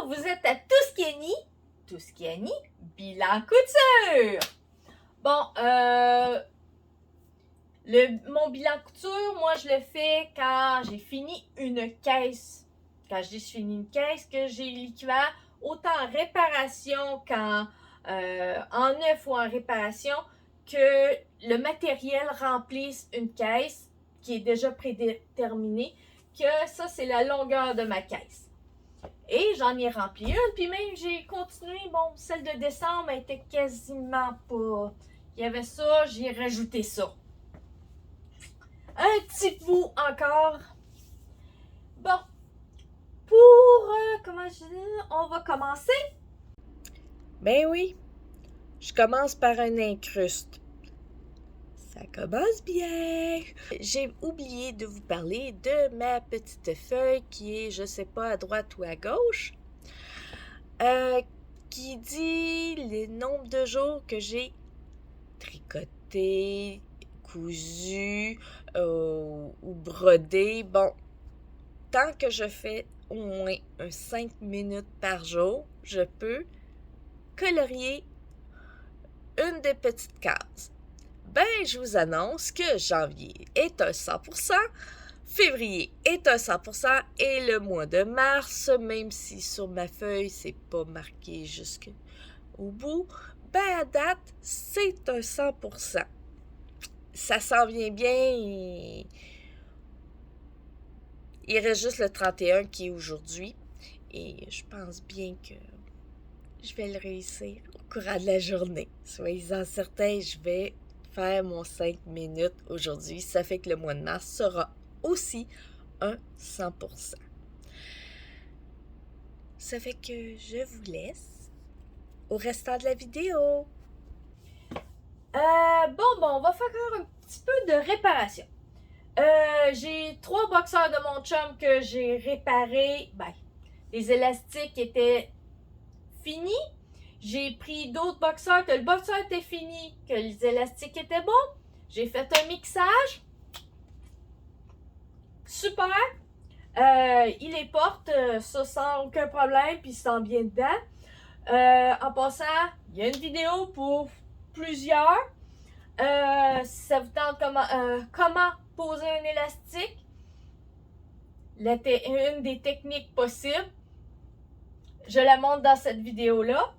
Bonjour, vous êtes à Tuscany, bilan couture. Bon, mon bilan couture, moi je le fais quand j'ai fini une caisse. Quand je dis fini une caisse, que j'ai l'équivalent autant en réparation qu'en en neuf ou en réparation, que le matériel remplisse une caisse qui est déjà prédéterminée, que ça c'est la longueur de ma caisse. Et j'en ai rempli une, puis même j'ai continué, bon, celle de décembre elle était quasiment pas. Il y avait ça, j'ai rajouté ça. Un petit bout encore. Bon, pour, comment je dis, on va commencer. Ben oui, je commence par un incruste. Ça commence bien. J'ai oublié de vous parler de ma petite feuille qui est, je sais pas, à droite ou à gauche, qui dit le nombre de jours que j'ai tricoté, cousu ou brodé. Bon, tant que je fais au moins 5 minutes par jour, je peux colorier une des petites cases. Ben, je vous annonce que janvier est un 100%, février est un 100% et le mois de mars, même si sur ma feuille c'est pas marqué jusqu'au bout, ben à date c'est un 100%. Ça s'en vient bien. Il reste juste le 31 qui est aujourd'hui et je pense bien que je vais le réussir au courant de la journée. Soyez-en certains, je vais faire mon 5 minutes aujourd'hui. Ça fait que le mois de mars sera aussi un 100%. Ça fait que je vous laisse au restant de la vidéo. Bon, on va faire un petit peu de réparation. J'ai 3 boxeurs de mon chum que j'ai réparés. Ben, les élastiques étaient finis. J'ai pris d'autres boxeurs que le boxeur était fini, que les élastiques étaient bons. J'ai fait un mixage. Super. Il les porte, ça sans aucun problème, puis il se sent bien dedans. En passant, il y a une vidéo pour plusieurs. Si ça vous tente comment poser un élastique, une des techniques possibles, je la montre dans cette vidéo-là.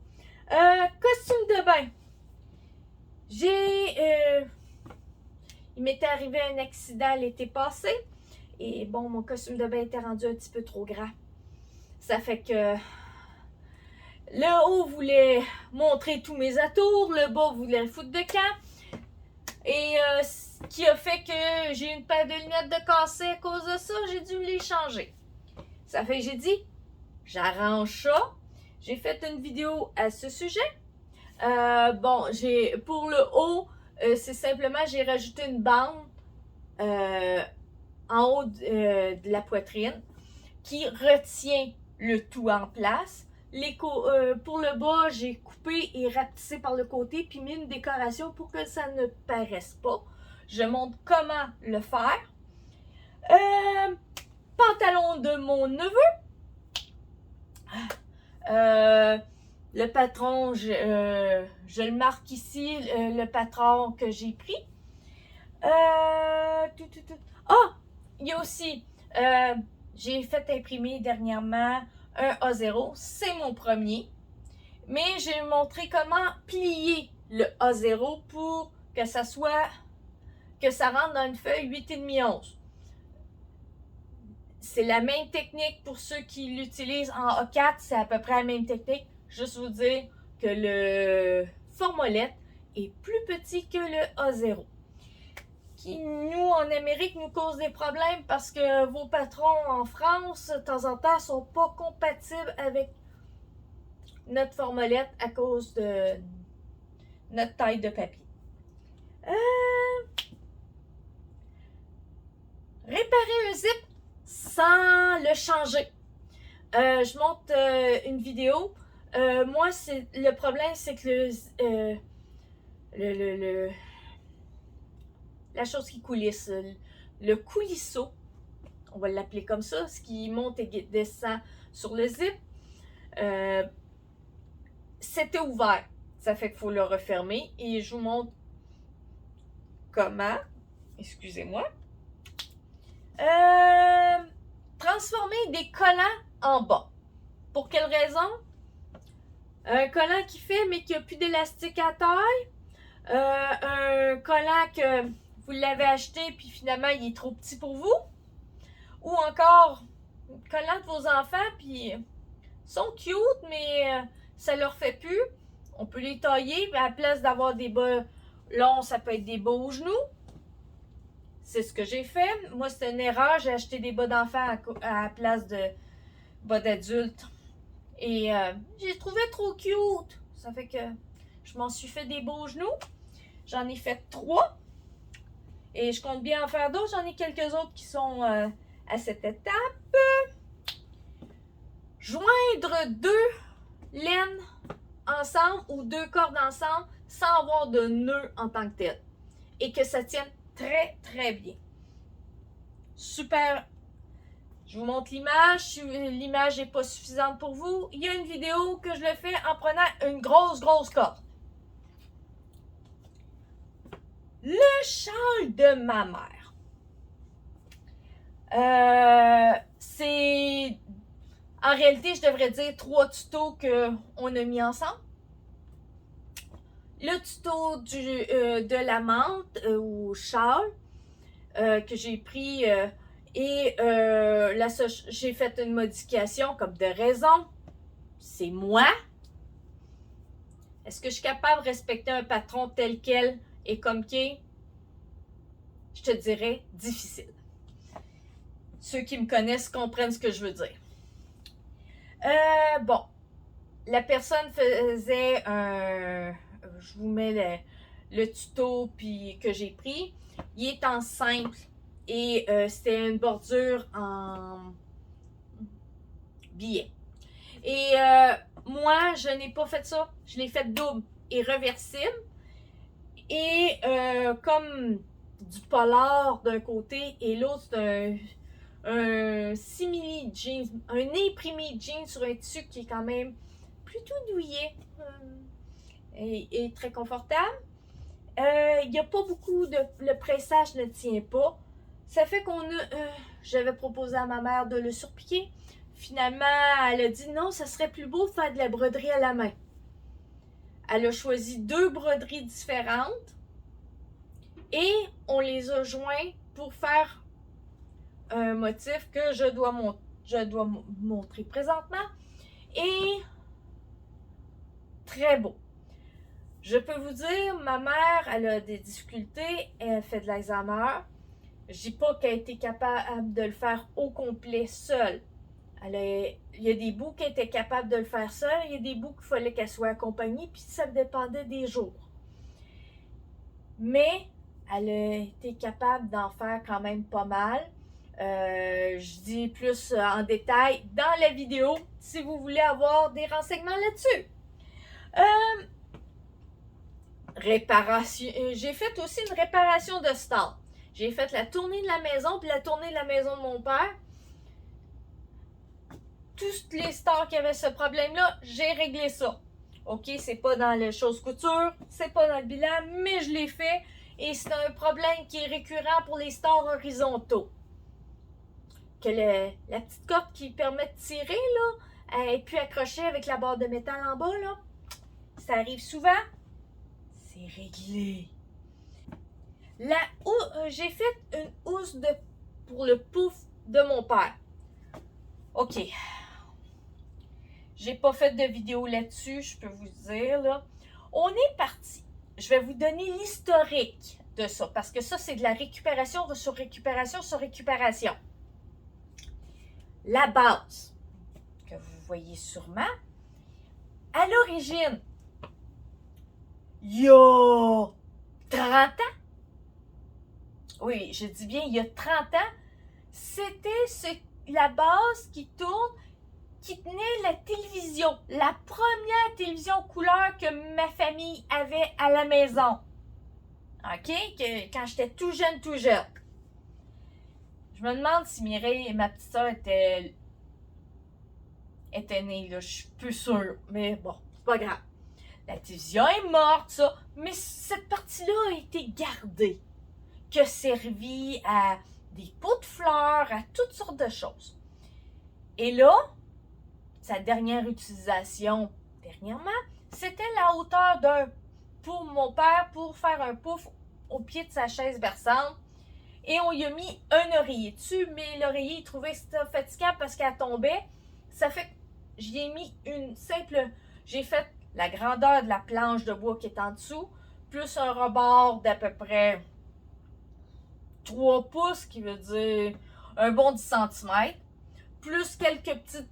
Costume de bain. Il m'était arrivé un accident l'été passé. Et bon, mon costume de bain était rendu un petit peu trop grand. Ça fait que le haut voulait montrer tous mes atours, le bas voulait foutre de camp. Et ce qui a fait que j'ai une paire de lunettes de cassé à cause de ça, j'ai dû les changer. Ça fait que j'ai dit, j'arrange ça. J'ai fait une vidéo à ce sujet. Bon, pour le haut, c'est simplement, j'ai rajouté une bande en haut de la poitrine qui retient le tout en place. Pour le bas, j'ai coupé et rapetissé par le côté puis mis une décoration pour que ça ne paraisse pas. Je montre comment le faire. Pantalon de mon neveu. Le patron, je le marque ici, le patron que j'ai pris. Il y a aussi, j'ai fait imprimer dernièrement un A0, c'est mon premier. Mais j'ai montré comment plier le A0 pour que ça rentre dans une feuille 8,5 11. C'est la même technique pour ceux qui l'utilisent en A4, c'est à peu près la même technique. Juste vous dire que le formolette est plus petit que le A0. Qui, nous, en Amérique, nous cause des problèmes parce que vos patrons en France, de temps en temps, sont pas compatibles avec notre formolette à cause de notre taille de papier. Réparer un zip sans le changer. Je montre une vidéo. Moi, le problème, c'est que la chose qui coulisse, le coulisseau, on va l'appeler comme ça, ce qui monte et descend sur le zip. C'était ouvert. Ça fait qu'il faut le refermer. Et je vous montre comment. Excusez-moi. Transformer des collants en bas. Pour quelle raison? Un collant qui fait mais qui n'a plus d'élastique à taille. Un collant que vous l'avez acheté puis finalement il est trop petit pour vous. Ou encore, collant de vos enfants puis ils sont cute mais ça leur fait plus. On peut les tailler à la place d'avoir des bas longs, ça peut être des bas aux genoux. C'est ce que j'ai fait. Moi, c'était une erreur. J'ai acheté des bas d'enfants à la place de bas d'adultes. Et j'ai trouvé trop cute. Ça fait que je m'en suis fait des beaux genoux. J'en ai fait 3. Et je compte bien en faire d'autres. J'en ai quelques autres qui sont à cette étape. Joindre 2 laines ensemble ou 2 cordes ensemble sans avoir de nœud en tant que tel. Et que ça tienne très, très bien. Super. Je vous montre l'image. Si l'image n'est pas suffisante pour vous, il y a une vidéo que je le fais en prenant une grosse corde. Le châle de ma mère. C'est... En réalité, je devrais dire 3 tutos qu'on a mis ensemble. Le tuto de la menthe ou châle que j'ai pris et j'ai fait une modification comme de raison. C'est moi. Est-ce que je suis capable de respecter un patron tel quel et comme qui est? Je te dirais difficile. Ceux qui me connaissent comprennent ce que je veux dire. Bon, la personne faisait un... Je vous mets le tuto puis que j'ai pris. Il est en simple et c'était une bordure en billet. Et moi, je n'ai pas fait ça. Je l'ai fait double et réversible. Et comme du polar d'un côté et l'autre, c'est un simili jeans, un imprimé jeans sur un tissu qui est quand même plutôt douillet et très confortable. Il n'y a pas beaucoup de... Le pressage ne tient pas. Ça fait qu'on a... j'avais proposé à ma mère de le surpiquer. Finalement, elle a dit non, ça serait plus beau de faire de la broderie à la main. Elle a choisi 2 broderies différentes et on les a joints pour faire un motif que je dois montrer présentement. Et très beau. Je peux vous dire, ma mère, elle a des difficultés, elle fait de l'Alzheimer. Je dis pas qu'elle a été capable de le faire au complet seule. Il y a des bouts qu'elle était capable de le faire seule, il y a des bouts qu'il fallait qu'elle soit accompagnée, puis ça dépendait des jours. Mais elle a été capable d'en faire quand même pas mal. Je dis plus en détail dans la vidéo si vous voulez avoir des renseignements là-dessus. Réparation. J'ai fait aussi une réparation de star. J'ai fait la tournée de la maison puis la tournée de la maison de mon père. Tous les stars qui avaient ce problème-là, j'ai réglé ça. OK, c'est pas dans les choses couture, c'est pas dans le bilan, mais je l'ai fait et c'est un problème qui est récurrent pour les stars horizontaux. Que la petite corde qui permet de tirer, là, elle est plus accrochée avec la barre de métal en bas, là. Ça arrive souvent. C'est réglé. J'ai fait une housse pour le pouf de mon père. OK. J'ai pas fait de vidéo là-dessus, je peux vous dire, là. On est parti. Je vais vous donner l'historique de ça, parce que ça, c'est de la récupération sur récupération sur récupération. La base, que vous voyez sûrement, à l'origine, il y a 30 ans, oui, je dis bien il y a 30 ans, c'était la base qui tourne, qui tenait la télévision, la première télévision couleur que ma famille avait à la maison. OK? Quand j'étais tout jeune. Je me demande si Mireille et ma petite soeur étaient était née, là, je suis peu sûre. Mais bon, c'est pas grave. La tévisa est morte, ça. Mais cette partie-là a été gardée. Qui a servi à des pots de fleurs, à toutes sortes de choses. Et là, sa dernière utilisation, dernièrement, c'était la hauteur pour mon père, pour faire un pouf au pied de sa chaise berçante. Et on y a mis un oreiller dessus, mais l'oreiller, il trouvait ça fatigant parce qu'elle tombait. Ça fait que j'y ai mis une simple... J'ai fait la grandeur de la planche de bois qui est en dessous, plus un rebord d'à peu près 3 pouces, qui veut dire un bon 10 cm, plus quelques petites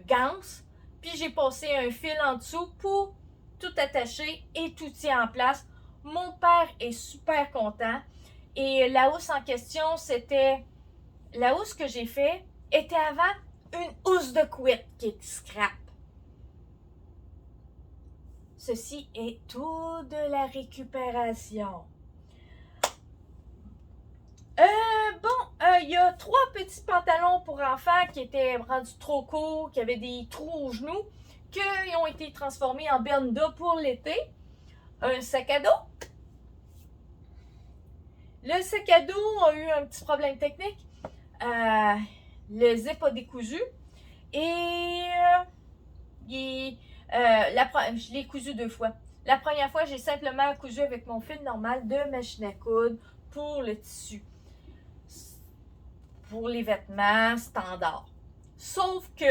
ganses. Puis j'ai passé un fil en dessous pour tout attacher et tout tient en place. Mon père est super content. Et la housse en question, c'était... La housse que j'ai fait était avant une housse de couette qui est scrap. Ceci est tout de la récupération. Il y a 3 petits pantalons pour enfants qui étaient rendus trop courts, qui avaient des trous aux genoux, qui ont été transformés en benda pour l'été. Un sac à dos. Le sac à dos a eu un petit problème technique. Le zip a décousu. Et je l'ai cousu 2 fois. La première fois, j'ai simplement cousu avec mon fil normal de machine à coudre pour le tissu. Pour les vêtements standards. Sauf que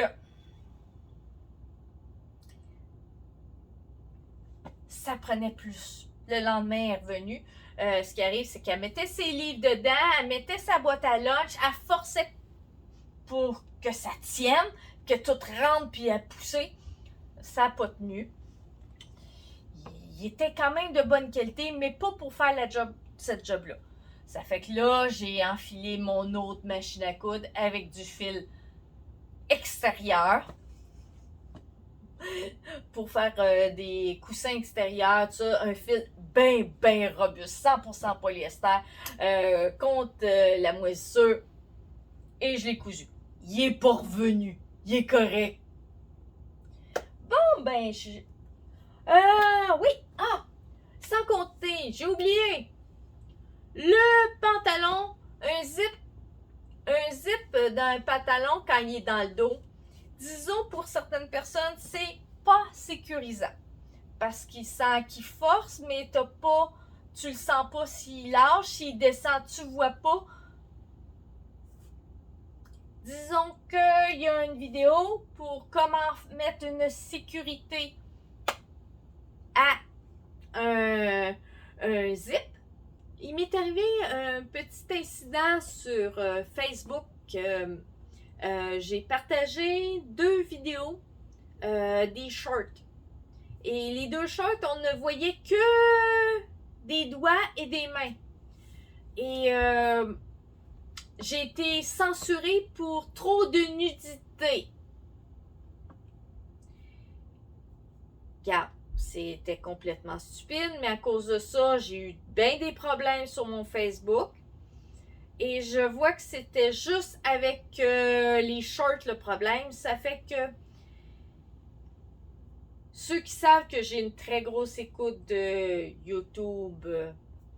ça prenait plus. Le lendemain, elle est revenue. Ce qui arrive, c'est qu'elle mettait ses livres dedans, elle mettait sa boîte à lunch, elle forçait pour que ça tienne, que tout rentre puis elle poussait. Ça n'a pas tenu. Il était quand même de bonne qualité, mais pas pour faire cette job-là. Ça fait que là, j'ai enfilé mon autre machine à coudre avec du fil extérieur pour faire des coussins extérieurs, tout ça, un fil bien robuste, 100% polyester, contre la moisissure. Et je l'ai cousu. Il est pas revenu. Il est correct. Bon, ben, oui, sans compter, j'ai oublié. Le pantalon, un zip d'un pantalon quand il est dans le dos, disons pour certaines personnes, c'est pas sécurisant. Parce qu'il sent qu'il force, mais tu le sens pas s'il lâche, s'il descend, tu vois pas. Disons qu'il y a une vidéo pour comment mettre une sécurité à un zip. Il m'est arrivé un petit incident sur Facebook. J'ai partagé 2 vidéos des shorts. Et les 2 shorts, on ne voyait que des doigts et des mains. Et j'ai été censurée pour trop de nudité. Regarde. C'était complètement stupide, mais à cause de ça, j'ai eu bien des problèmes sur mon Facebook. Et je vois que c'était juste avec les shorts le problème. Ça fait que ceux qui savent que j'ai une très grosse écoute de YouTube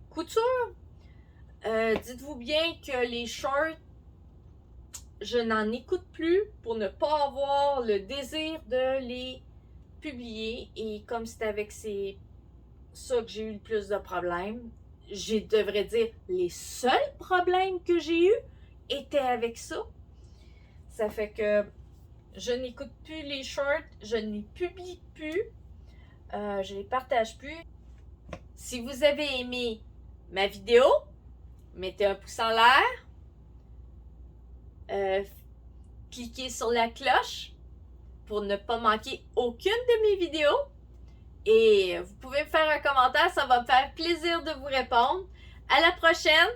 couture, dites-vous bien que les shorts, je n'en écoute plus pour ne pas avoir le désir de les publier. Et comme c'est avec ça que j'ai eu le plus de problèmes, je devrais dire les seuls problèmes que j'ai eus étaient avec ça. Ça fait que je n'écoute plus les shorts, je ne les publie plus, je les partage plus. Si vous avez aimé ma vidéo, mettez un pouce en l'air, cliquez sur la cloche pour ne pas manquer aucune de mes vidéos. Et vous pouvez me faire un commentaire, ça va me faire plaisir de vous répondre. À la prochaine!